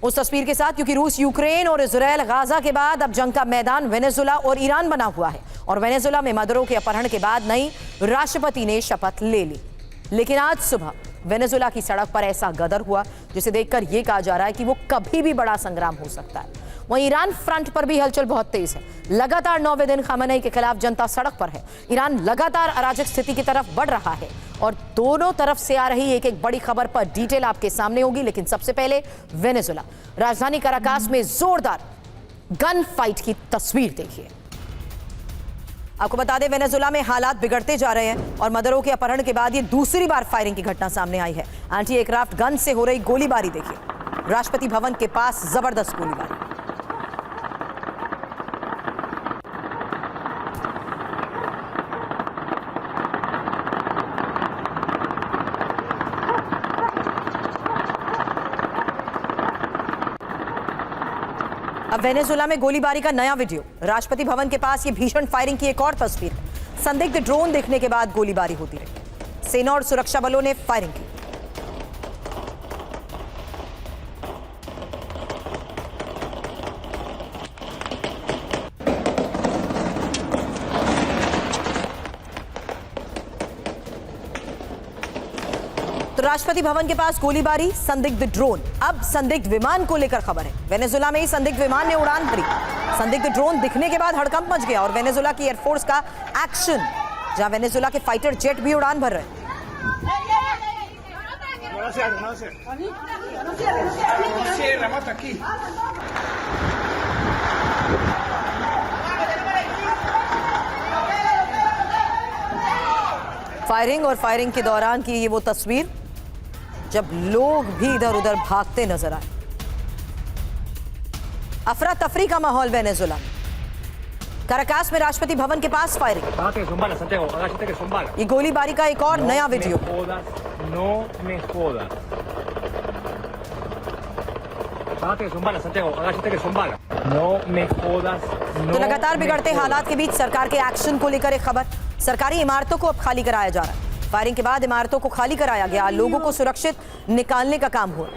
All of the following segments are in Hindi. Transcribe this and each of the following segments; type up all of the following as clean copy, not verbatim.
उस तस्वीर के साथ, क्योंकि रूस यूक्रेन और इजरायल गाजा के बाद अब जंग का मैदान वेनेजुला और ईरान बना हुआ है और वेनेजुला में मदुरो के अपहरण के बाद नई राष्ट्रपति ने शपथ ले ली। लेकिन आज सुबह वेनेजुला की सड़क पर ऐसा गदर हुआ जिसे देखकर यह कहा जा रहा है कि वो कभी भी बड़ा संग्राम हो सकता है। वहीं ईरान फ्रंट पर भी हलचल बहुत तेज है। लगातार 9वें दिन खामेनेई के खिलाफ जनता सड़क पर है। ईरान लगातार अराजक स्थिति की तरफ बढ़ रहा है और दोनों तरफ से आ रही एक एक बड़ी खबर पर डिटेल आपके सामने होगी। लेकिन सबसे पहले वेनेजुला, राजधानी काराकास में जोरदार गन फाइट की तस्वीर देखिए। आपको बता दें, वेनेजुला में हालात बिगड़ते जा रहे हैं और मदुरो के अपहरण के बाद ये दूसरी बार फायरिंग की घटना सामने आई है। एंटी एयरक्राफ्ट गन से हो रही गोलीबारी देखिए। राष्ट्रपति भवन के पास जबरदस्त गोलीबारी। अब वेनेजुला में गोलीबारी का नया वीडियो। राष्ट्रपति भवन के पास ये भीषण फायरिंग की एक और तस्वीर है। संदिग्ध ड्रोन देखने के बाद गोलीबारी होती रही। सेना और सुरक्षा बलों ने फायरिंग की। तो राष्ट्रपति भवन के पास गोलीबारी, संदिग्ध ड्रोन। अब संदिग्ध विमान को लेकर खबर है। वेनेजुला में ही संदिग्ध विमान ने उड़ान भरी। संदिग्ध ड्रोन दिखने के बाद हड़कंप मच गया और वेनेजुला की एयरफोर्स का एक्शन, जहां वेनेजुला के फाइटर जेट भी उड़ान भर रहे हैं। फायरिंग और फायरिंग के दौरान की ये वो तस्वीर जब लोग भी इधर उधर भागते नजर आए। अफरा तफरी का माहौल वेनेजुला। काराकास में राष्ट्रपति भवन के पास फायरिंग। ये गोलीबारी का एक और नया वीडियो। तो लगातार बिगड़ते हालात के बीच सरकार के एक्शन को लेकर एक खबर। सरकारी इमारतों को अब खाली कराया जा रहा है। फायरिंग के बाद इमारतों को खाली कराया गया। लोगों को सुरक्षित निकालने का काम हुआ।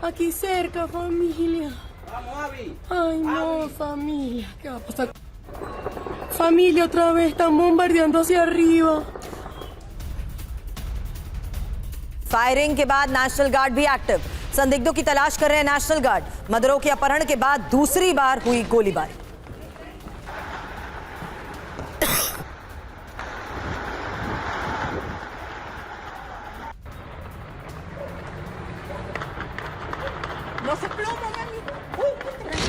Aquí cerca, familia. Ay, no, familia. ¿Qué va a pasar? Familia, otra vez están bombardeando hacia arriba. Firing के बाद नेशनल गार्ड भी एक्टिव। संदिग्धों की तलाश कर रहे हैं नेशनल गार्ड। मदुरो के अपहरण के बाद दूसरी बार हुई गोलीबारी। No se ploma, mami.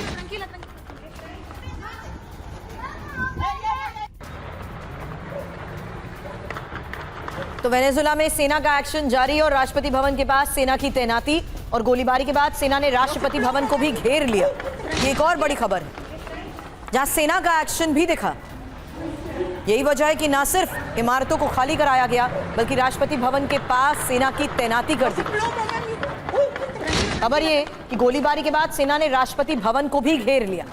Tranquila, tranquila. तो वेनेजुला में सेना का एक्शन जारी और राष्ट्रपति भवन के पास सेना की तैनाती और गोलीबारी के बाद सेना ने राष्ट्रपति भवन को भी घेर लिया। ये एक और बड़ी खबर है, जहां सेना का एक्शन भी दिखा। यही वजह है कि न सिर्फ इमारतों को खाली कराया गया, बल्कि राष्ट्रपति भवन के पास सेना की तैनाती कर दी। खबर ये कि गोलीबारी के बाद सेना ने राष्ट्रपति भवन को भी घेर लिया।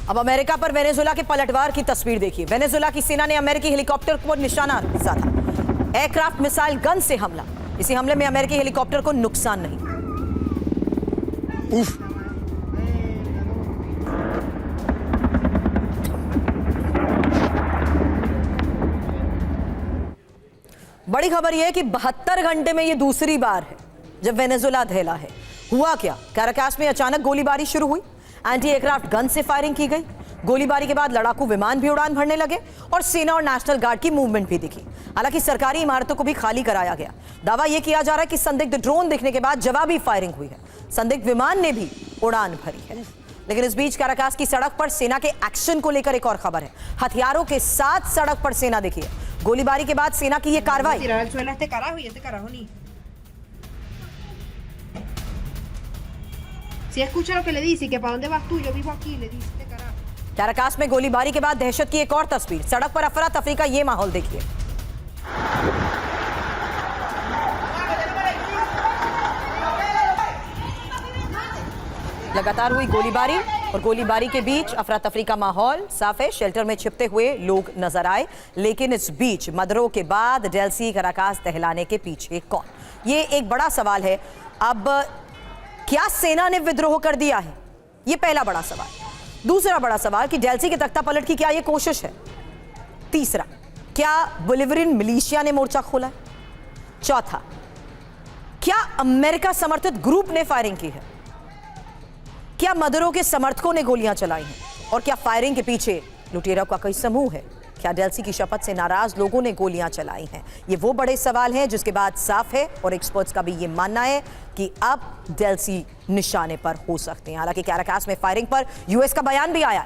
अब अमेरिका पर वेनेजुला के पलटवार की तस्वीर देखिए। वेनेजुला की सेना ने अमेरिकी हेलीकॉप्टर को निशाना साधा। एयरक्राफ्ट मिसाइल गन से हमला। इसी हमले में अमेरिकी हेलीकॉप्टर को नुकसान नहीं। बड़ी खबर यह है कि 72 घंटे में यह दूसरी बार है जब वेनेजुला ढेला है। हुआ क्या? काराकास में अचानक गोलीबारी शुरू हुई। एंटी एयरक्राफ्ट गन से फायरिंग की गई। गोलीबारी के बाद लड़ाकू विमान भी उड़ान भरने लगे और सेना और नेशनल गार्ड की मूवमेंट भी दिखी। हालांकि सरकारी इमारतों को भी खाली कराया गया। दावा यह किया जा रहा है कि संदिग्ध ड्रोन दिखने के बाद जवाबी फायरिंग हुई है। संदिग्ध विमान ने भी उड़ान भरी है। लेकिन इस बीच काराकास की सड़क पर सेना के एक्शन को लेकर एक और खबर है। हथियारों के साथ सड़क पर सेना देखिए। गोलीबारी के बाद सेना की यह कार्रवाई। Si escucha lo que le dice, que para dónde vas tú, yo vivo aquí, le dice este carajo. Caracas में गोलीबारी के बाद दहशत की एक और तस्वीर। सड़क पर अफरा तफरी का ये माहौल देखिए। लगातार हुई गोलीबारी। और गोलीबारी के बीच अफरा तफरी का माहौल साफ है। शेल्टर में छिपते हुए लोग नजर आए, लेकिन इस बीच मदरों के बाद डेल्सी कराकास दहलाने के पीछे कौन? ये एक बड़ा सवाल है। अब क्या सेना ने विद्रोह कर दिया है? ये पहला बड़ा सवाल। दूसरा बड़ा सवाल कि डेल्सी के तख्ता पलट की क्या ये कोशिश है? तीसरा, क्या बोलिवरियन मिलिशिया ने मोर्चा खोला है? चौथा, क्या अमेरिका समर्थित ग्रुप ने फायरिंग की है? क्या मदरों के समर्थकों ने गोलियां चलाई हैं? और क्या फायरिंग के पीछे लुटेरों का कोई समूह है? क्या डेल्सी की शपथ से नाराज लोगों ने गोलियां चलाई हैं? ये वो बड़े सवाल हैं जिसके बाद साफ है और एक्सपर्ट्स का भी ये मानना है कि अब डेल्सी निशाने पर हो सकते हैं। हालांकि कैराकास में फायरिंग पर यूएस का बयान भी आया।